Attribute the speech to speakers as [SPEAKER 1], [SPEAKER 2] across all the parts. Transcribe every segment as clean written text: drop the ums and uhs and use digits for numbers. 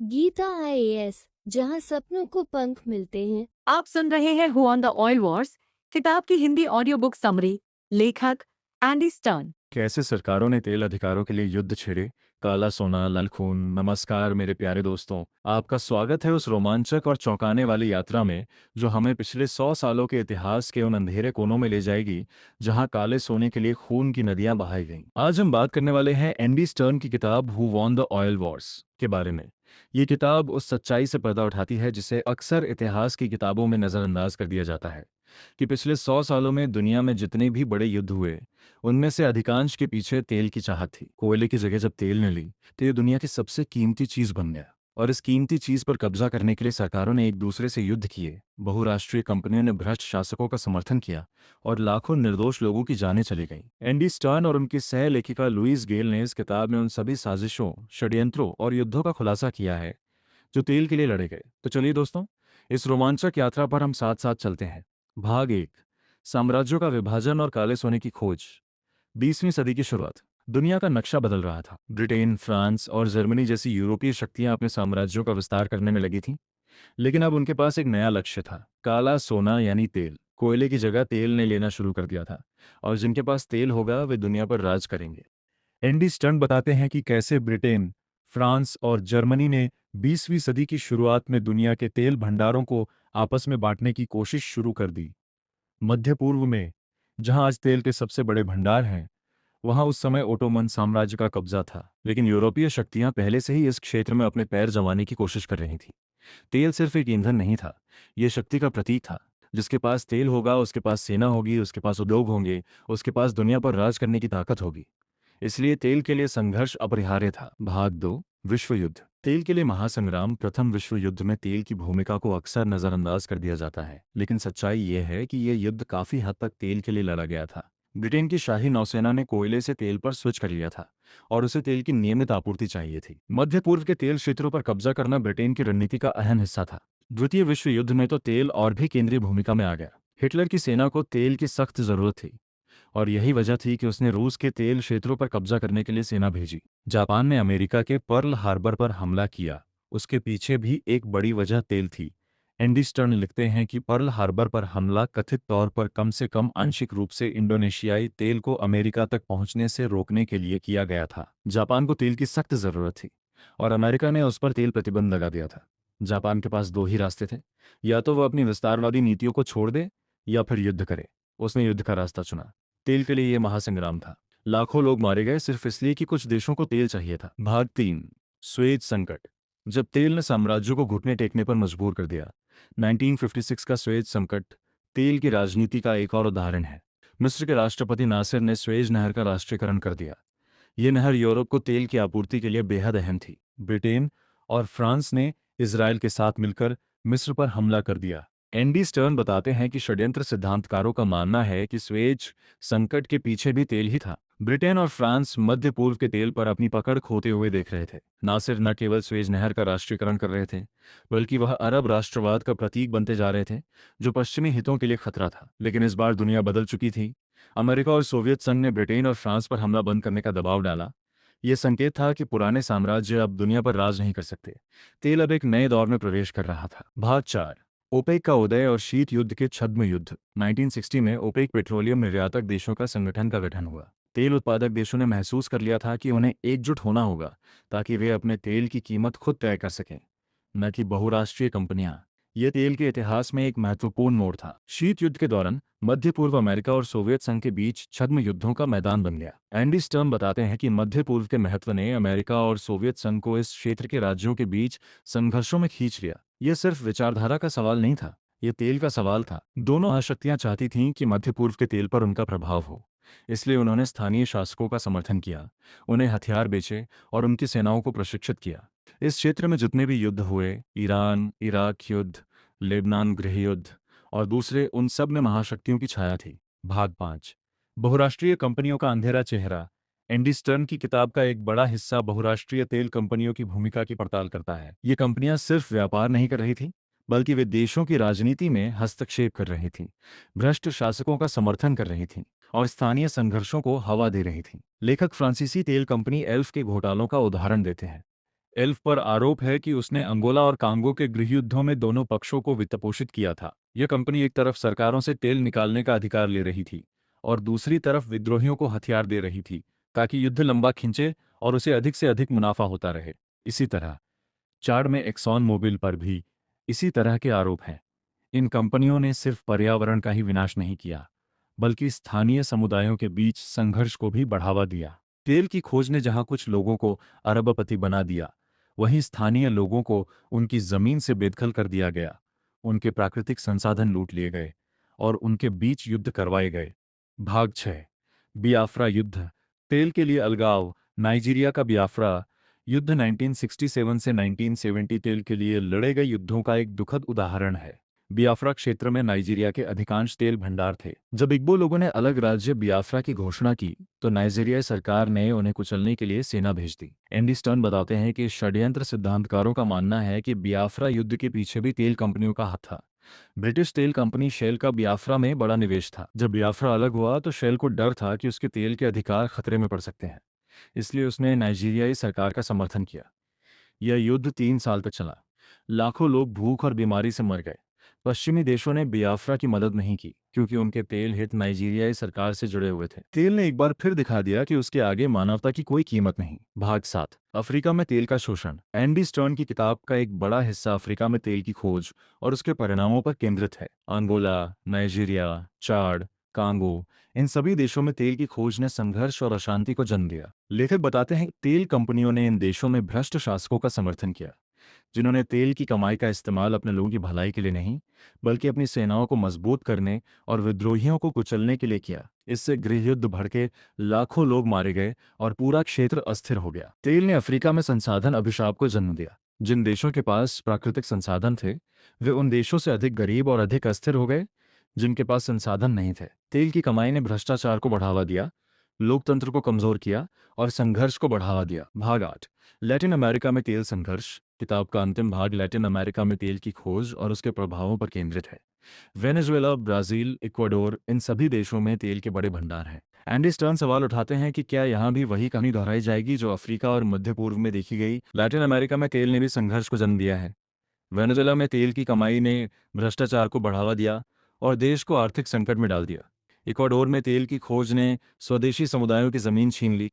[SPEAKER 1] Gita IAS, जहां सपनों को पंख मिलते हैं।
[SPEAKER 2] आप सुन रहे हैं who on the oil Wars, किताब की हिंदी ऑडियो बुक समरी। लेखक एंडी स्टर्न।
[SPEAKER 3] कैसे सरकारों ने तेल अधिकारों के लिए युद्ध छेड़े, काला सोना, लाल खून। नमस्कार मेरे प्यारे दोस्तों, आपका स्वागत है उस रोमांचक और चौंकाने वाली यात्रा में जो हमें पिछले 100 सालों के इतिहास के उन अंधेरे कोनों में ले जाएगी जहां काले सोने के लिए खून की नदियां बहाई गईं। आज हम बात करने वाले हैं एंडी स्टर्न की किताब who won the oil Wars के बारे में। ये किताब उस सच्चाई से पर्दा उठाती है जिसे अक्सर इतिहास की किताबों में नज़रअंदाज कर दिया जाता है कि पिछले 100 सालों में दुनिया में जितने भी बड़े युद्ध हुए उनमें से अधिकांश के पीछे तेल की चाहत थी। कोयले की जगह जब तेल ने ली तो ये दुनिया की सबसे कीमती चीज बन गया, और इस कीमती चीज पर कब्जा करने के लिए सरकारों ने एक दूसरे से युद्ध किए, बहुराष्ट्रीय कंपनियों ने भ्रष्ट शासकों का समर्थन किया और लाखों निर्दोष लोगों की जानें चली गईं। एंडी स्टर्न और उनकी सह लेखिका लुईस गेल ने इस किताब में उन सभी साजिशों, षड्यंत्रों और युद्धों का खुलासा किया है जो तेल के लिए लड़े गए। तो चलिए दोस्तों, इस रोमांचक यात्रा पर हम साथ साथ चलते हैं। भाग 1, साम्राज्यों का विभाजन और काले सोने की खोज। 20वीं सदी की शुरुआत। दुनिया का नक्शा बदल रहा था। ब्रिटेन, फ्रांस और जर्मनी जैसी यूरोपीय शक्तियां अपने साम्राज्यों का विस्तार करने में लगी थीं, लेकिन अब उनके पास एक नया लक्ष्य था। काला सोना यानी तेल। कोयले की जगह तेल ने लेना शुरू कर दिया था, और जिनके पास तेल होगा वे दुनिया पर राज करेंगे। एंडी स्टर्न बताते हैं कि कैसे ब्रिटेन, फ्रांस और जर्मनी ने 20वीं सदी की शुरुआत में दुनिया के तेल भंडारों को आपस में बांटने की कोशिश शुरू कर दी। मध्य पूर्व में, जहां आज तेल के सबसे बड़े भंडार हैं, वहां उस समय ओटोमन साम्राज्य का कब्जा था, लेकिन यूरोपीय शक्तियां पहले से ही इस क्षेत्र में अपने पैर जमाने की कोशिश कर रही थीं। तेल सिर्फ एक ईंधन नहीं था, यह शक्ति का प्रतीक था। जिसके पास तेल होगा उसके पास सेना होगी, उसके पास उद्योग होंगे, उसके पास दुनिया पर राज करने की ताकत होगी। इसलिए तेल के लिए संघर्ष अपरिहार्य था। भाग 2, विश्व युद्ध। तेल के लिए महासंग्राम। प्रथम विश्व युद्ध में तेल की भूमिका को अक्सर नजरअंदाज कर दिया जाता है, लेकिन सच्चाई यह है कि यह युद्ध काफी हद तक तेल के लिए लड़ा गया था। ब्रिटेन की शाही नौसेना ने कोयले से तेल पर स्विच कर लिया था और उसे तेल की नियमित आपूर्ति चाहिए थी। मध्य पूर्व के तेल क्षेत्रों पर कब्जा करना ब्रिटेन की रणनीति का अहम हिस्सा था। द्वितीय विश्व युद्ध में तो तेल और भी केंद्रीय भूमिका में आ गया। हिटलर की सेना को तेल की सख्त जरूरत थी, और यही वजह थी कि उसने रूस के तेल क्षेत्रों पर कब्जा करने के लिए सेना भेजी। जापान ने अमेरिका के पर्ल हार्बर पर हमला किया, उसके पीछे भी एक बड़ी वजह तेल थी। एंडी स्टर्न लिखते हैं कि पर्ल हार्बर पर हमला कथित तौर पर कम से कम आंशिक रूप से इंडोनेशियाई तेल को अमेरिका तक पहुंचने से रोकने के लिए किया गया था। जापान को तेल की सख्त जरूरत थी, और अमेरिका ने उस पर तेल प्रतिबंध लगा दिया था। जापान के पास दो ही रास्ते थे, या तो वह अपनी विस्तारवादी नीतियों को छोड़ दे या फिर युद्ध करे। उसने युद्ध का रास्ता चुना। तेल के लिए यह महासंग्राम था। लाखों लोग मारे गए सिर्फ इसलिए कि कुछ देशों को तेल चाहिए था। भाग 3, स्वेज संकट। जब तेल ने साम्राज्यों को घुटने टेकने पर मजबूर कर दिया। 1956 का स्वेज संकट तेल की राजनीति का एक और उदाहरण है। मिस्र के राष्ट्रपति नासिर ने स्वेज नहर का राष्ट्रीयकरण कर दिया। ये नहर यूरोप को तेल की आपूर्ति के लिए बेहद अहम थी। ब्रिटेन और फ्रांस ने इजरायल के साथ मिलकर मिस्र पर हमला कर दिया। एंडी स्टर्न बताते हैं कि षड्यंत्र सिद्धांतकारों का मानना है कि स्वेज संकट के पीछे भी तेल ही था। ब्रिटेन और फ्रांस मध्य पूर्व के तेल पर अपनी पकड़ खोते हुए देख रहे थे। नासिर न केवल स्वेज नहर का राष्ट्रीयकरण कर रहे थे, बल्कि वह अरब राष्ट्रवाद का प्रतीक बनते जा रहे थे, जो पश्चिमी हितों के लिए खतरा था। लेकिन इस बार दुनिया बदल चुकी थी। अमेरिका और सोवियत संघ ने ब्रिटेन और फ्रांस पर हमला बंद करने का दबाव डाला। यह संकेत था कि पुराने साम्राज्य अब दुनिया पर राज नहीं कर सकते। तेल अब एक नए दौर में प्रवेश कर रहा था। भाग 4, ओपेक का उदय और शीत युद्ध के छद्म युद्ध। 1960 में ओपेक पेट्रोलियम निर्यातक देशों का संगठन का गठन हुआ। तेल उत्पादक देशों ने महसूस कर लिया था कि उन्हें एकजुट होना होगा ताकि वे अपने तेल की कीमत खुद तय कर सकें, न कि बहुराष्ट्रीय कंपनियां। यह तेल के इतिहास में एक महत्वपूर्ण मोड़ था। शीत युद्ध के दौरान मध्य पूर्व अमेरिका और सोवियत संघ के बीच छद्म युद्धों का मैदान बन गया। एंडी स्टर्न बताते हैं कि मध्य पूर्व के महत्व ने अमेरिका और सोवियत संघ को इस क्षेत्र के राज्यों के बीच संघर्षों में खींच लिया। यह सिर्फ विचारधारा का सवाल नहीं था, यह तेल का सवाल था। दोनों महाशक्तियां चाहती थीं कि मध्य पूर्व के तेल पर उनका प्रभाव हो, इसलिए उन्होंने स्थानीय शासकों का समर्थन किया, उन्हें हथियार बेचे और उनकी सेनाओं को प्रशिक्षित किया। इस क्षेत्र में जितने भी युद्ध हुए, ईरान इराक युद्ध, लेबनान गृह युद्ध और दूसरे, उन सब में महाशक्तियों की छाया थी। भाग 5, बहुराष्ट्रीय कंपनियों का अंधेरा चेहरा। एंडी स्टर्न की किताब का एक बड़ा हिस्सा बहुराष्ट्रीय तेल कंपनियों की भूमिका की पड़ताल करता है। ये कंपनियां सिर्फ व्यापार नहीं कर रही थीं, बल्कि वे देशों की राजनीति में हस्तक्षेप कर रही थीं, भ्रष्ट शासकों का समर्थन कर रही थीं और स्थानीय संघर्षों को हवा दे रही थीं। लेखक फ्रांसीसी तेल कंपनी एल्फ के घोटालों का उदाहरण देते हैं। एल्फ पर आरोप है कि उसने अंगोला और कांगो के गृहयुद्धों में दोनों पक्षों को वित्तपोषित किया था। यह कंपनी एक तरफ सरकारों से तेल निकालने का अधिकार ले रही थी और दूसरी तरफ विद्रोहियों को हथियार दे रही थी ताकि युद्ध लंबा खिंचे और उसे अधिक से अधिक मुनाफा होता रहे। इसी तरह चाड में एक्सॉन मोबिल पर भी इसी तरह के आरोप हैं। इन कंपनियों ने सिर्फ पर्यावरण का ही विनाश नहीं किया, बल्कि स्थानीय समुदायों के बीच संघर्ष को भी बढ़ावा दिया। तेल की खोज ने जहां कुछ लोगों को अरबपति बना दिया, वहीं स्थानीय लोगों को उनकी जमीन से बेदखल कर दिया गया, उनके प्राकृतिक संसाधन लूट लिए गए और उनके बीच युद्ध करवाए गए। भाग 6। बियाफ्रा युद्ध। तेल के लिए अलगाव। नाइजीरिया का बियाफ्रा युद्ध 1967 से 1970 तेल के लिए लड़े गए युद्धों का एक दुखद उदाहरण है। बियाफ्रा क्षेत्र में नाइजीरिया के अधिकांश तेल भंडार थे। जब इग्बो लोगों ने अलग राज्य बियाफ्रा की घोषणा की तो नाइजीरियाई सरकार ने उन्हें कुचलने के लिए सेना भेज दी। एंडी स्टर्न बताते हैं कि षड्यंत्र सिद्धांतकारों का मानना है कि बियाफ्रा युद्ध के पीछे भी तेल कंपनियों का हाथ था। ब्रिटिश तेल कंपनी शेल का बियाफ्रा में बड़ा निवेश था। जब बियाफ्रा अलग हुआ तो शेल को डर था कि उसके तेल के अधिकार खतरे में पड़ सकते हैं, इसलिए उसने नाइजीरियाई सरकार का समर्थन किया। यह युद्ध 3 साल तक चला। लाखों लोग भूख और बीमारी से मर गए। पश्चिमी देशों ने बियाफ्रा की मदद नहीं की क्योंकि उनके तेल हित नाइजीरियाई सरकार से जुड़े हुए थे। तेल ने एक बार फिर दिखा दिया कि उसके आगे मानवता की कोई कीमत नहीं। भाग 7। अफ्रीका में तेल का शोषण। एंडी स्टर्न की किताब का एक बड़ा हिस्सा अफ्रीका में तेल की खोज और उसके परिणामों पर केंद्रित है। अंगोला, नाइजीरिया, चाड, कांगो, इन सभी देशों में तेल की खोज ने संघर्ष और अशांति को जन्म दिया। लेखक बताते हैं कि तेल कंपनियों ने इन देशों में भ्रष्ट शासकों का समर्थन किया, जिन्होंने तेल की कमाई का इस्तेमाल अपने लोगों की भलाई के लिए नहीं, बल्कि अपनी सेनाओं को मजबूत करने और विद्रोहियों को कुचलने के लिए किया। इससे गृहयुद्ध भड़के, लाखों लोग मारे गए और पूरा क्षेत्र अस्थिर हो गया। तेल ने अफ्रीका में संसाधन अभिशाप को जन्म दिया। जिन देशों के पास प्राकृतिक संसाधन थे, वे उन देशों से अधिक गरीब और अधिक अस्थिर हो गए जिनके पास संसाधन नहीं थे। तेल की कमाई ने भ्रष्टाचार को बढ़ावा दिया, लोकतंत्र को कमजोर किया और संघर्ष को बढ़ावा दिया। भाग 8। लैटिन अमेरिका में तेल संघर्ष। किताब का अंतिम भाग लैटिन अमेरिका में तेल की खोज और उसके प्रभावों पर केंद्रित है। वेनेजुएला, ब्राजील, इक्वाडोर, इन सभी देशों में तेल के बड़े भंडार हैं। एंडी स्टर्न सवाल उठाते हैं कि क्या यहाँ भी वही कहानी दोहराई जाएगी जो अफ्रीका और मध्य पूर्व में देखी गई। लैटिन अमेरिका में तेल ने भी संघर्ष को जन्म दिया है। वेनेजुएला में तेल की कमाई ने भ्रष्टाचार को बढ़ावा दिया और देश को आर्थिक संकट में डाल दिया। इक्वाडोर में तेल की खोज ने स्वदेशी समुदायों की जमीन छीन ली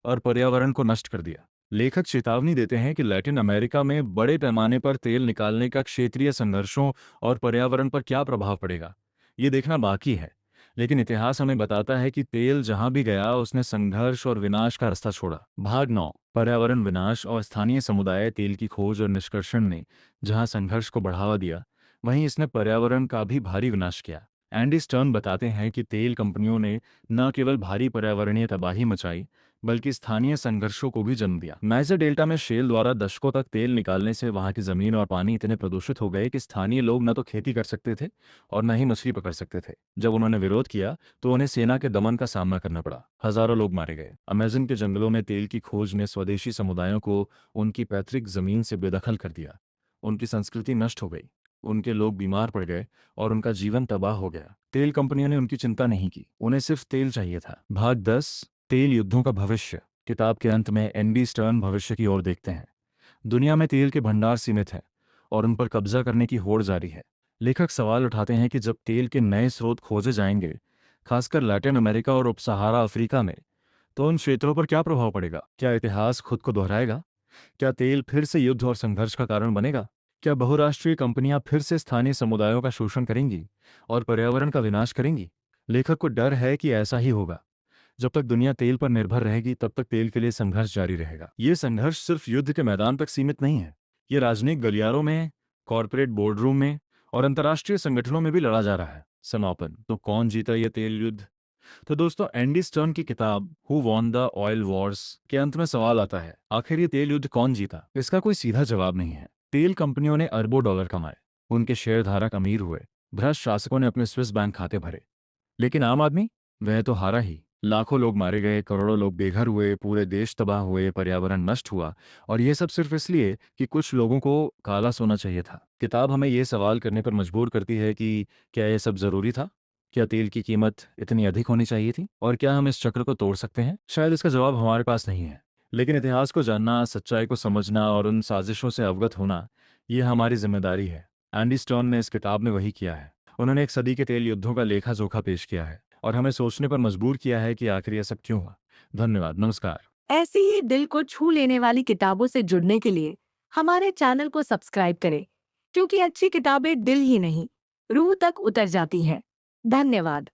[SPEAKER 3] और पर्यावरण को नष्ट कर दिया। लेखक चेतावनी देते हैं कि लैटिन अमेरिका में बड़े पैमाने पर तेल निकालने का क्षेत्रीय संघर्षों और पर्यावरण पर क्या प्रभाव पड़ेगा, ये देखना बाकी है। लेकिन इतिहास हमें बताता है कि तेल जहां भी गया उसने संघर्ष और विनाश का रास्ता छोड़ा। भाग 9। पर्यावरण विनाश और स्थानीय समुदाय। तेल की खोज और निष्कर्षण ने जहां संघर्ष को बढ़ावा दिया, वहीं इसने पर्यावरण का भी भारी विनाश किया। एंडी स्टर्न बताते हैं कि तेल कंपनियों ने न केवल भारी पर्यावरणीय तबाही मचाई, बल्कि स्थानीय संघर्षों को भी जन्म दिया। नाइजर डेल्टा में शेल द्वारा दशकों तक तेल निकालने से वहां की जमीन और पानी इतने प्रदूषित हो गए कि स्थानीय लोग न तो खेती कर सकते थे और न ही मछली पकड़ सकते थे। जब उन्होंने विरोध किया तो उन्हें सेना के दमन का सामना करना पड़ा। हजारों लोग मारे गए। अमेज़न के जंगलों में तेल की खोज ने स्वदेशी समुदायों को उनकी पैतृक जमीन से बेदखल कर दिया। उनकी संस्कृति नष्ट हो गई, उनके लोग बीमार पड़ गए और उनका जीवन तबाह हो गया। तेल कंपनियों ने उनकी चिंता नहीं की, उन्हें सिर्फ तेल चाहिए था। भाग 10। तेल युद्धों का भविष्य। किताब के अंत में एंडी स्टर्न भविष्य की ओर देखते हैं। दुनिया में तेल के भंडार सीमित हैं और उन पर कब्जा करने की होड़ जारी है। लेखक सवाल उठाते हैं कि जब तेल के नए स्रोत खोजे जाएंगे, खासकर लैटिन अमेरिका और उपसहारा अफ्रीका में, तो उन क्षेत्रों पर क्या प्रभाव पड़ेगा? क्या इतिहास खुद को दोहराएगा? क्या तेल फिर से युद्ध और संघर्ष का कारण बनेगा? क्या बहुराष्ट्रीय कंपनियां फिर से स्थानीय समुदायों का शोषण करेंगी और पर्यावरण का विनाश करेंगी? लेखक को डर है कि ऐसा ही होगा। जब तक दुनिया तेल पर निर्भर रहेगी, तब तक तेल के लिए संघर्ष जारी रहेगा। ये संघर्ष सिर्फ युद्ध के मैदान तक सीमित नहीं है, ये राजनीतिक गलियारों में, कॉरपोरेट बोर्डरूम में और अंतर्राष्ट्रीय संगठनों में भी लड़ा जा रहा है। समापन। तो कौन जीता ये तेल युद्ध? तो दोस्तों, एंडी स्टर्न की किताब who won the oil Wars के अंत में सवाल आता है, आखिर ये तेल युद्ध कौन जीता? इसका कोई सीधा जवाब नहीं है। तेल कंपनियों ने अरबों डॉलर कमाए, उनके शेयरधारक अमीर हुए, भ्रष्ट शासकों ने अपने स्विस बैंक खाते भरे, लेकिन आम आदमी, वह तो हारा ही। लाखों लोग मारे गए, करोड़ों लोग बेघर हुए, पूरे देश तबाह हुए, पर्यावरण नष्ट हुआ, और यह सब सिर्फ इसलिए कि कुछ लोगों को काला सोना चाहिए था। किताब हमें यह सवाल करने पर मजबूर करती है कि क्या यह सब जरूरी था? क्या तेल की कीमत इतनी अधिक होनी चाहिए थी? और क्या हम इस चक्र को तोड़ सकते हैं? शायद इसका जवाब हमारे पास नहीं है, लेकिन इतिहास को जानना, सच्चाई को समझना और उन साजिशों से अवगत होना, ये हमारी जिम्मेदारी है। एंडी स्टर्न ने इस किताब में वही किया है। उन्होंने एक सदी के तेल युद्धों का लेखा जोखा पेश किया है और हमें सोचने पर मजबूर किया है कि आखिर यह सब क्यों हुआ। धन्यवाद। नमस्कार।
[SPEAKER 2] ऐसी ही दिल को छू लेने वाली किताबों से जुड़ने के लिए हमारे चैनल को सब्सक्राइब करें, क्योंकि अच्छी किताबें दिल ही नहीं, रूह तक उतर जाती हैं। धन्यवाद।